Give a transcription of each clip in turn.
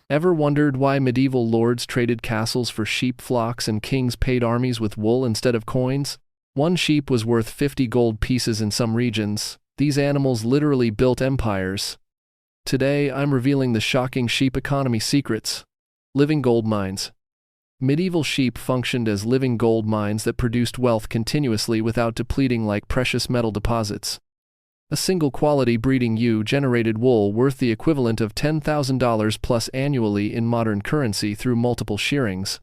Ever wondered why medieval lords traded castles for sheep flocks and kings paid armies with wool instead of coins? One sheep was worth 50 gold pieces in some regions. These animals literally built empires. Today, I'm revealing the shocking sheep economy secrets. Living gold mines. Medieval sheep functioned as living gold mines that produced wealth continuously without depleting like precious metal deposits. A single quality breeding ewe generated wool worth the equivalent of $10,000 plus annually in modern currency through multiple shearings.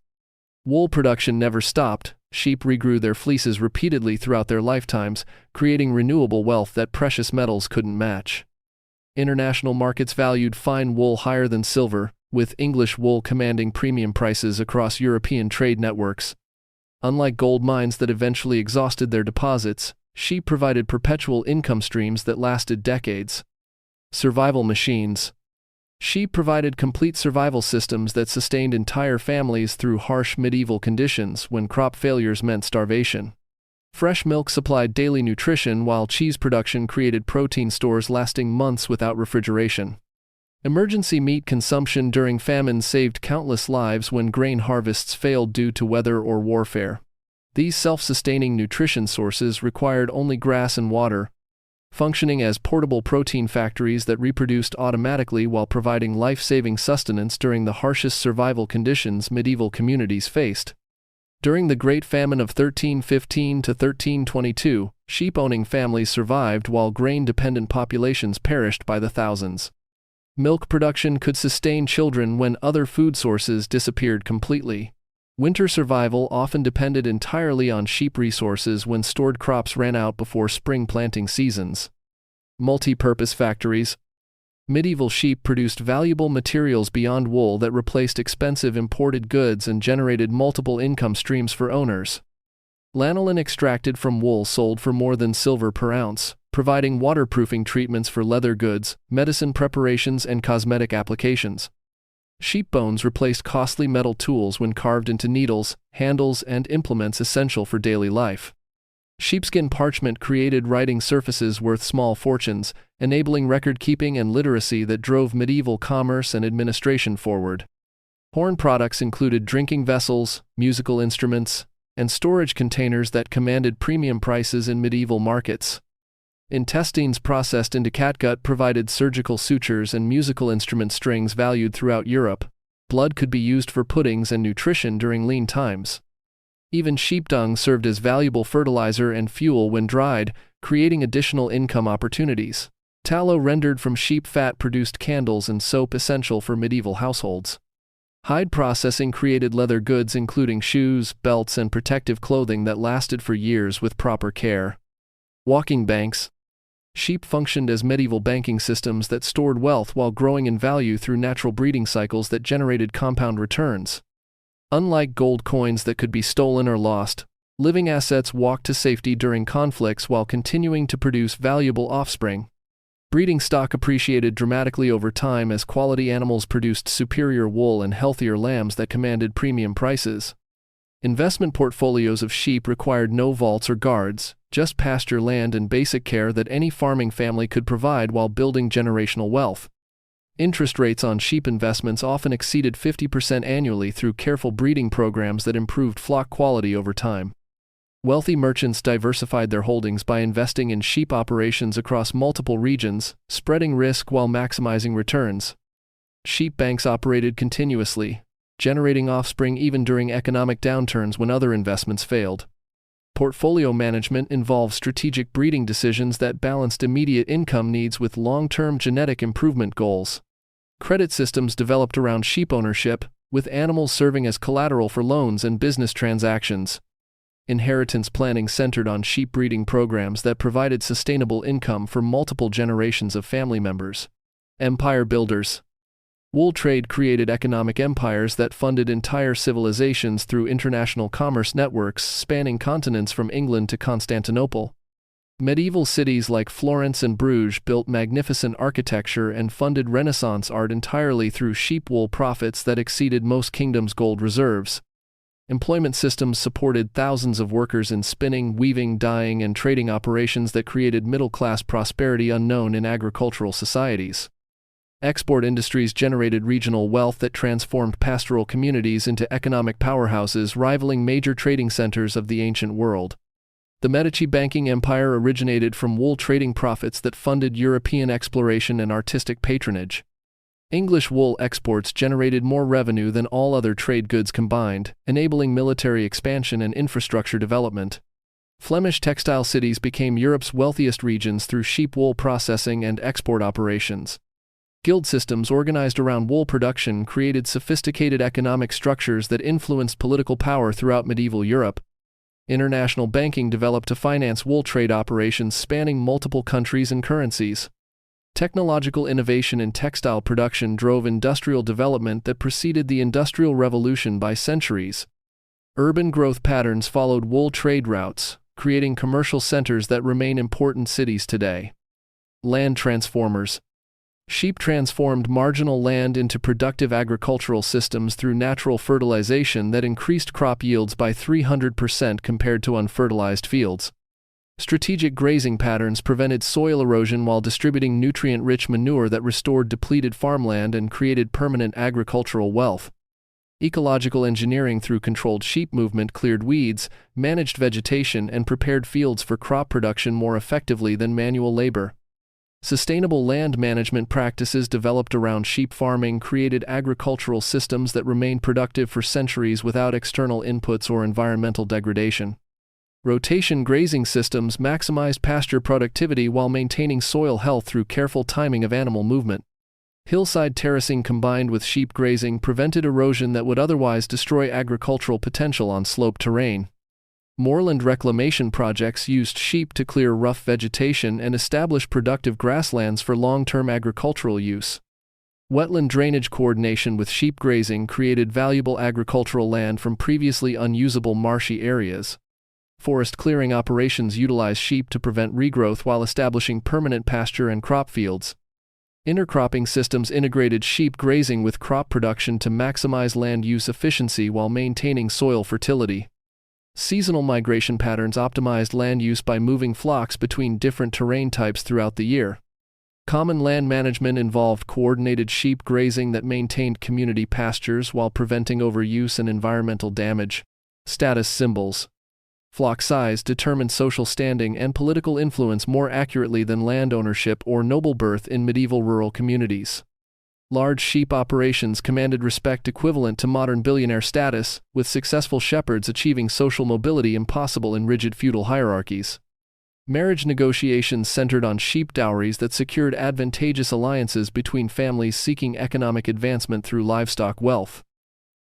Wool production never stopped. Sheep regrew their fleeces repeatedly throughout their lifetimes, creating renewable wealth that precious metals couldn't match. International markets valued fine wool higher than silver, with English wool commanding premium prices across European trade networks. Unlike gold mines that eventually exhausted their deposits, sheep provided perpetual income streams that lasted decades. Survival machines. Sheep provided complete survival systems that sustained entire families through harsh medieval conditions when crop failures meant starvation. Fresh milk supplied daily nutrition while cheese production created protein stores lasting months without refrigeration. Emergency meat consumption during famine saved countless lives when grain harvests failed due to weather or warfare. These self-sustaining nutrition sources required only grass and water, functioning as portable protein factories that reproduced automatically while providing life-saving sustenance during the harshest survival conditions medieval communities faced. During the Great Famine of 1315 to 1322, sheep-owning families survived while grain-dependent populations perished by the thousands. Milk production could sustain children when other food sources disappeared completely. Winter survival often depended entirely on sheep resources when stored crops ran out before spring planting seasons. Multi-purpose factories. Medieval sheep produced valuable materials beyond wool that replaced expensive imported goods and generated multiple income streams for owners. Lanolin extracted from wool sold for more than silver per ounce, providing waterproofing treatments for leather goods, medicine preparations, and cosmetic applications. Sheep bones replaced costly metal tools when carved into needles, handles, and implements essential for daily life. Sheepskin parchment created writing surfaces worth small fortunes, enabling record-keeping and literacy that drove medieval commerce and administration forward. Horn products included drinking vessels, musical instruments, and storage containers that commanded premium prices in medieval markets. Intestines processed into catgut provided surgical sutures and musical instrument strings valued throughout Europe. Blood could be used for puddings and nutrition during lean times. Even sheep dung served as valuable fertilizer and fuel when dried, creating additional income opportunities. Tallow rendered from sheep fat produced candles and soap essential for medieval households. Hide processing created leather goods including shoes, belts, and protective clothing that lasted for years with proper care. Walking banks. Sheep functioned as medieval banking systems that stored wealth while growing in value through natural breeding cycles that generated compound returns. Unlike gold coins that could be stolen or lost, living assets walked to safety during conflicts while continuing to produce valuable offspring. Breeding stock appreciated dramatically over time as quality animals produced superior wool and healthier lambs that commanded premium prices. Investment portfolios of sheep required no vaults or guards, just pasture land and basic care that any farming family could provide while building generational wealth. Interest rates on sheep investments often exceeded 50% annually through careful breeding programs that improved flock quality over time. Wealthy merchants diversified their holdings by investing in sheep operations across multiple regions, spreading risk while maximizing returns. Sheep banks operated continuously, generating offspring even during economic downturns when other investments failed. Portfolio management involved strategic breeding decisions that balanced immediate income needs with long-term genetic improvement goals. Credit systems developed around sheep ownership, with animals serving as collateral for loans and business transactions. Inheritance planning centered on sheep breeding programs that provided sustainable income for multiple generations of family members. Empire builders. Wool trade created economic empires that funded entire civilizations through international commerce networks spanning continents from England to Constantinople. Medieval cities like Florence and Bruges built magnificent architecture and funded Renaissance art entirely through sheep wool profits that exceeded most kingdoms' gold reserves. Employment systems supported thousands of workers in spinning, weaving, dyeing, and trading operations that created middle-class prosperity unknown in agricultural societies. Export industries generated regional wealth that transformed pastoral communities into economic powerhouses rivaling major trading centers of the ancient world. The Medici banking empire originated from wool trading profits that funded European exploration and artistic patronage. English wool exports generated more revenue than all other trade goods combined, enabling military expansion and infrastructure development. Flemish textile cities became Europe's wealthiest regions through sheep wool processing and export operations. Guild systems organized around wool production created sophisticated economic structures that influenced political power throughout medieval Europe. International banking developed to finance wool trade operations spanning multiple countries and currencies. Technological innovation in textile production drove industrial development that preceded the Industrial Revolution by centuries. Urban growth patterns followed wool trade routes, creating commercial centers that remain important cities today. Land transformers. Sheep transformed marginal land into productive agricultural systems through natural fertilization that increased crop yields by 300% compared to unfertilized fields. Strategic grazing patterns prevented soil erosion while distributing nutrient-rich manure that restored depleted farmland and created permanent agricultural wealth. Ecological engineering through controlled sheep movement cleared weeds, managed vegetation, and prepared fields for crop production more effectively than manual labor. Sustainable land management practices developed around sheep farming created agricultural systems that remained productive for centuries without external inputs or environmental degradation. Rotation grazing systems maximized pasture productivity while maintaining soil health through careful timing of animal movement. Hillside terracing combined with sheep grazing prevented erosion that would otherwise destroy agricultural potential on sloped terrain. Moorland reclamation projects used sheep to clear rough vegetation and establish productive grasslands for long-term agricultural use. Wetland drainage coordination with sheep grazing created valuable agricultural land from previously unusable marshy areas. Forest clearing operations utilize sheep to prevent regrowth while establishing permanent pasture and crop fields. Intercropping systems integrated sheep grazing with crop production to maximize land use efficiency while maintaining soil fertility. Seasonal migration patterns optimized land use by moving flocks between different terrain types throughout the year. Common land management involved coordinated sheep grazing that maintained community pastures while preventing overuse and environmental damage. Status symbols. Flock size determined social standing and political influence more accurately than land ownership or noble birth in medieval rural communities. Large sheep operations commanded respect equivalent to modern billionaire status, with successful shepherds achieving social mobility impossible in rigid feudal hierarchies. Marriage negotiations centered on sheep dowries that secured advantageous alliances between families seeking economic advancement through livestock wealth.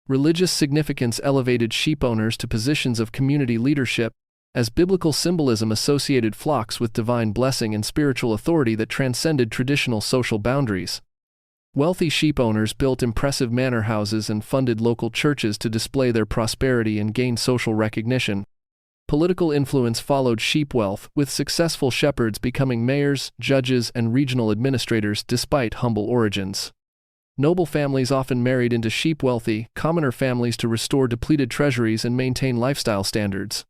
Religious significance elevated sheep owners to positions of community leadership, as biblical symbolism associated flocks with divine blessing and spiritual authority that transcended traditional social boundaries. Wealthy sheep owners built impressive manor houses and funded local churches to display their prosperity and gain social recognition. Political influence followed sheep wealth, with successful shepherds becoming mayors, judges, and regional administrators despite humble origins. Noble families often married into sheep wealthy, commoner families to restore depleted treasuries and maintain lifestyle standards.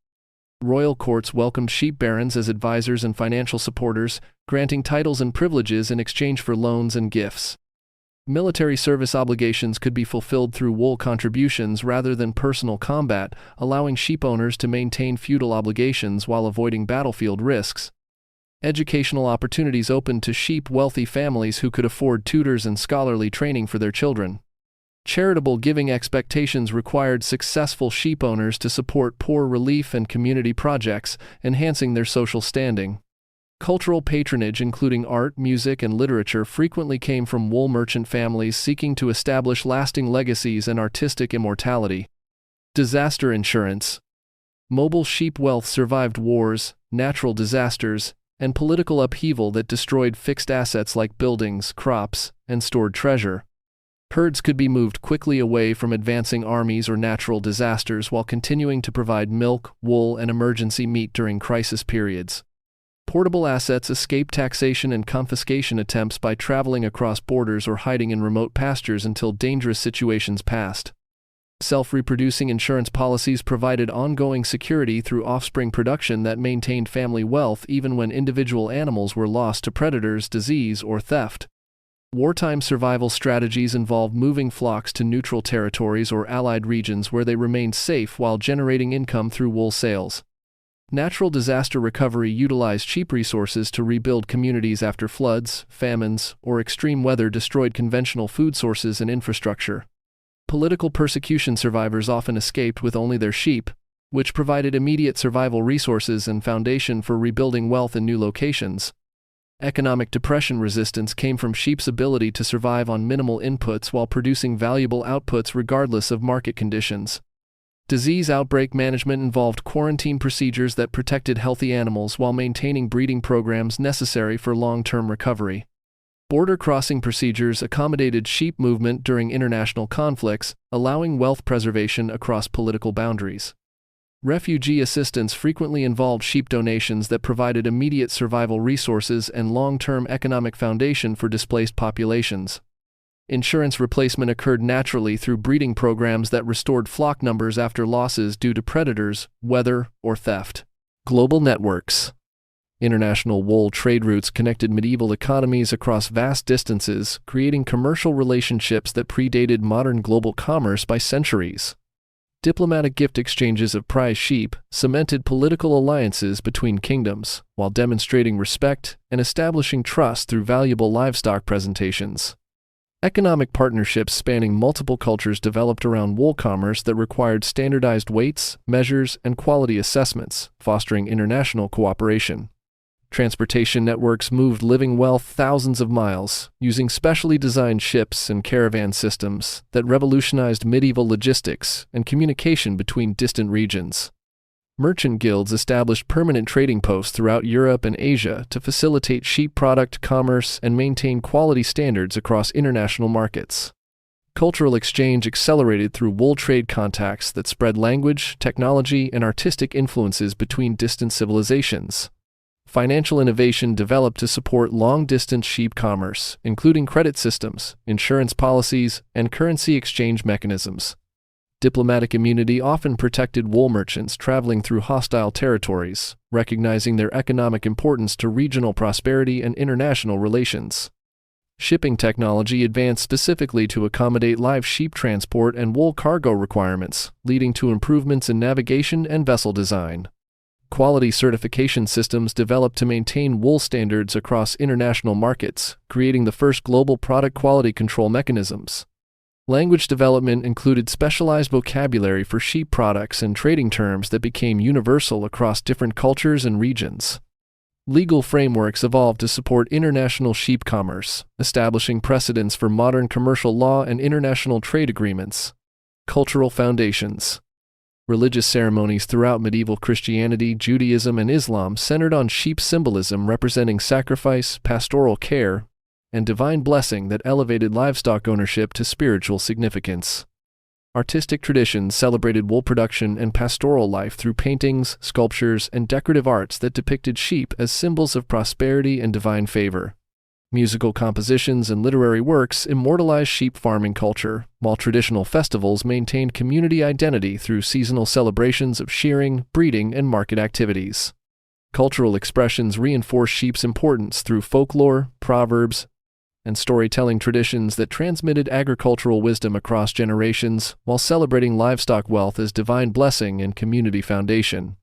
Royal courts welcomed sheep barons as advisors and financial supporters, granting titles and privileges in exchange for loans and gifts. Military service obligations could be fulfilled through wool contributions rather than personal combat, allowing sheep owners to maintain feudal obligations while avoiding battlefield risks. Educational opportunities opened to sheep-wealthy families who could afford tutors and scholarly training for their children. Charitable giving expectations required successful sheep owners to support poor relief and community projects, enhancing their social standing. Cultural patronage, including art, music, and literature, frequently came from wool merchant families seeking to establish lasting legacies and artistic immortality. Disaster insurance. Mobile sheep wealth survived wars, natural disasters, and political upheaval that destroyed fixed assets like buildings, crops, and stored treasure. Herds could be moved quickly away from advancing armies or natural disasters while continuing to provide milk, wool, and emergency meat during crisis periods. Portable assets escaped taxation and confiscation attempts by traveling across borders or hiding in remote pastures until dangerous situations passed. Self-reproducing insurance policies provided ongoing security through offspring production that maintained family wealth even when individual animals were lost to predators, disease, or theft. Wartime survival strategies involve moving flocks to neutral territories or allied regions where they remained safe while generating income through wool sales. Natural disaster recovery utilized sheep resources to rebuild communities after floods, famines, or extreme weather destroyed conventional food sources and infrastructure. Political persecution survivors often escaped with only their sheep, which provided immediate survival resources and foundation for rebuilding wealth in new locations. Economic depression resistance came from sheep's ability to survive on minimal inputs while producing valuable outputs regardless of market conditions. Disease outbreak management involved quarantine procedures that protected healthy animals while maintaining breeding programs necessary for long-term recovery. Border crossing procedures accommodated sheep movement during international conflicts, allowing wealth preservation across political boundaries. Refugee assistance frequently involved sheep donations that provided immediate survival resources and long-term economic foundation for displaced populations. Insurance replacement occurred naturally through breeding programs that restored flock numbers after losses due to predators, weather, or theft. Global networks. International wool trade routes connected medieval economies across vast distances, creating commercial relationships that predated modern global commerce by centuries. Diplomatic gift exchanges of prize sheep cemented political alliances between kingdoms, while demonstrating respect and establishing trust through valuable livestock presentations. Economic partnerships spanning multiple cultures developed around wool commerce that required standardized weights, measures, and quality assessments, fostering international cooperation. Transportation networks moved living wealth thousands of miles, using specially designed ships and caravan systems that revolutionized medieval logistics and communication between distant regions. Merchant guilds established permanent trading posts throughout Europe and Asia to facilitate sheep product commerce and maintain quality standards across international markets. Cultural exchange accelerated through wool trade contacts that spread language, technology, and artistic influences between distant civilizations. Financial innovation developed to support long-distance sheep commerce, including credit systems, insurance policies, and currency exchange mechanisms. Diplomatic immunity often protected wool merchants traveling through hostile territories, recognizing their economic importance to regional prosperity and international relations. Shipping technology advanced specifically to accommodate live sheep transport and wool cargo requirements, leading to improvements in navigation and vessel design. Quality certification systems developed to maintain wool standards across international markets, creating the first global product quality control mechanisms. Language development included specialized vocabulary for sheep products and trading terms that became universal across different cultures and regions. Legal frameworks evolved to support international sheep commerce, establishing precedents for modern commercial law and international trade agreements. Cultural foundations. Religious ceremonies throughout medieval Christianity, Judaism, and Islam centered on sheep symbolism representing sacrifice, pastoral care, and divine blessing that elevated livestock ownership to spiritual significance. Artistic traditions celebrated wool production and pastoral life through paintings, sculptures, and decorative arts that depicted sheep as symbols of prosperity and divine favor. Musical compositions and literary works immortalized sheep farming culture, while traditional festivals maintained community identity through seasonal celebrations of shearing, breeding, and market activities. Cultural expressions reinforced sheep's importance through folklore, proverbs, and storytelling traditions that transmitted agricultural wisdom across generations while celebrating livestock wealth as divine blessing and community foundation.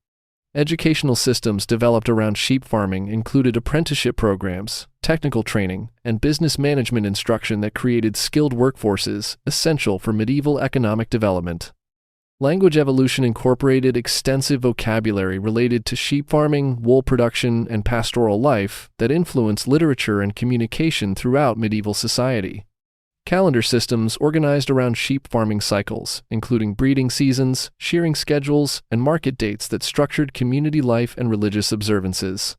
Educational systems developed around sheep farming included apprenticeship programs, technical training, and business management instruction that created skilled workforces essential for medieval economic development. Language evolution incorporated extensive vocabulary related to sheep farming, wool production, and pastoral life that influenced literature and communication throughout medieval society. Calendar systems organized around sheep farming cycles, including breeding seasons, shearing schedules, and market dates that structured community life and religious observances.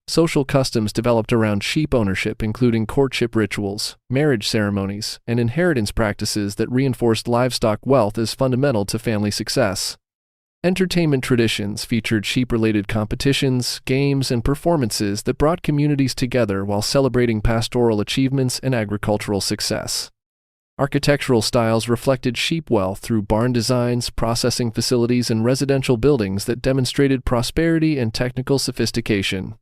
Social customs developed around sheep ownership, including courtship rituals, marriage ceremonies, and inheritance practices that reinforced livestock wealth as fundamental to family success. Entertainment traditions featured sheep-related competitions, games, and performances that brought communities together while celebrating pastoral achievements and agricultural success. Architectural styles reflected sheep wealth through barn designs, processing facilities, and residential buildings that demonstrated prosperity and technical sophistication.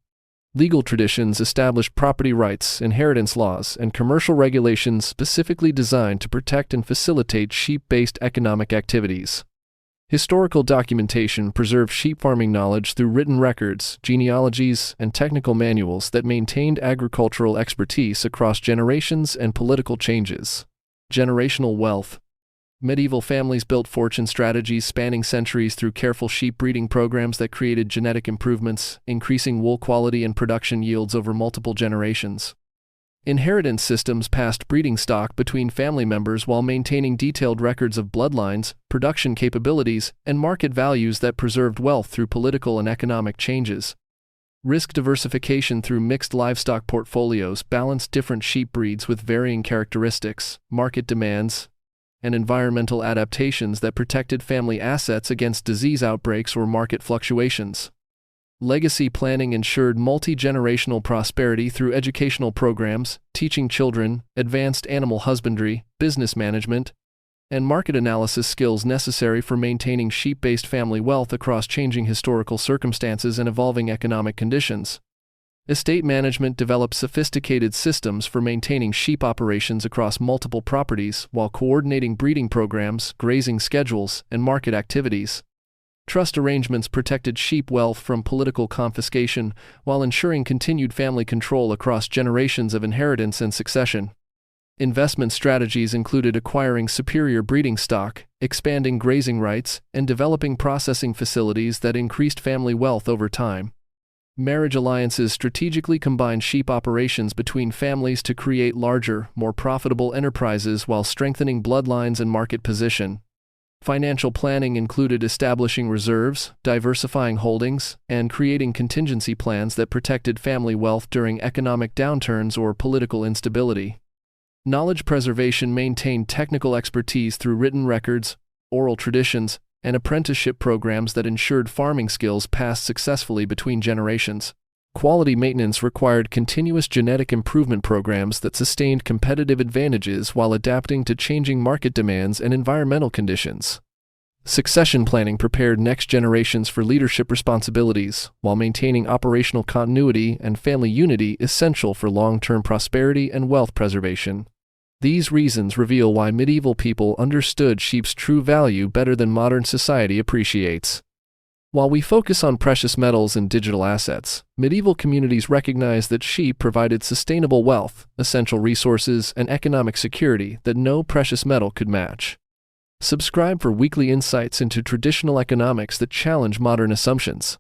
Legal traditions established property rights, inheritance laws, and commercial regulations specifically designed to protect and facilitate sheep-based economic activities. Historical documentation preserved sheep farming knowledge through written records, genealogies, and technical manuals that maintained agricultural expertise across generations and political changes. Generational wealth. Medieval families built fortune strategies spanning centuries through careful sheep breeding programs that created genetic improvements, increasing wool quality and production yields over multiple generations. Inheritance systems passed breeding stock between family members while maintaining detailed records of bloodlines, production capabilities, and market values that preserved wealth through political and economic changes. Risk diversification through mixed livestock portfolios balanced different sheep breeds with varying characteristics, market demands, and environmental adaptations that protected family assets against disease outbreaks or market fluctuations. Legacy planning ensured multi-generational prosperity through educational programs, teaching children advanced animal husbandry, business management, and market analysis skills necessary for maintaining sheep-based family wealth across changing historical circumstances and evolving economic conditions. Estate management developed sophisticated systems for maintaining sheep operations across multiple properties while coordinating breeding programs, grazing schedules, and market activities. Trust arrangements protected sheep wealth from political confiscation while ensuring continued family control across generations of inheritance and succession. Investment strategies included acquiring superior breeding stock, expanding grazing rights, and developing processing facilities that increased family wealth over time. Marriage alliances strategically combined sheep operations between families to create larger, more profitable enterprises while strengthening bloodlines and market position. Financial planning included establishing reserves, diversifying holdings, and creating contingency plans that protected family wealth during economic downturns or political instability. Knowledge preservation maintained technical expertise through written records, oral traditions, and apprenticeship programs that ensured farming skills passed successfully between generations. Quality maintenance required continuous genetic improvement programs that sustained competitive advantages while adapting to changing market demands and environmental conditions. Succession planning prepared next generations for leadership responsibilities, while maintaining operational continuity and family unity essential for long-term prosperity and wealth preservation. These reasons reveal why medieval people understood sheep's true value better than modern society appreciates. While we focus on precious metals and digital assets, medieval communities recognized that sheep provided sustainable wealth, essential resources, and economic security that no precious metal could match. Subscribe for weekly insights into traditional economics that challenge modern assumptions.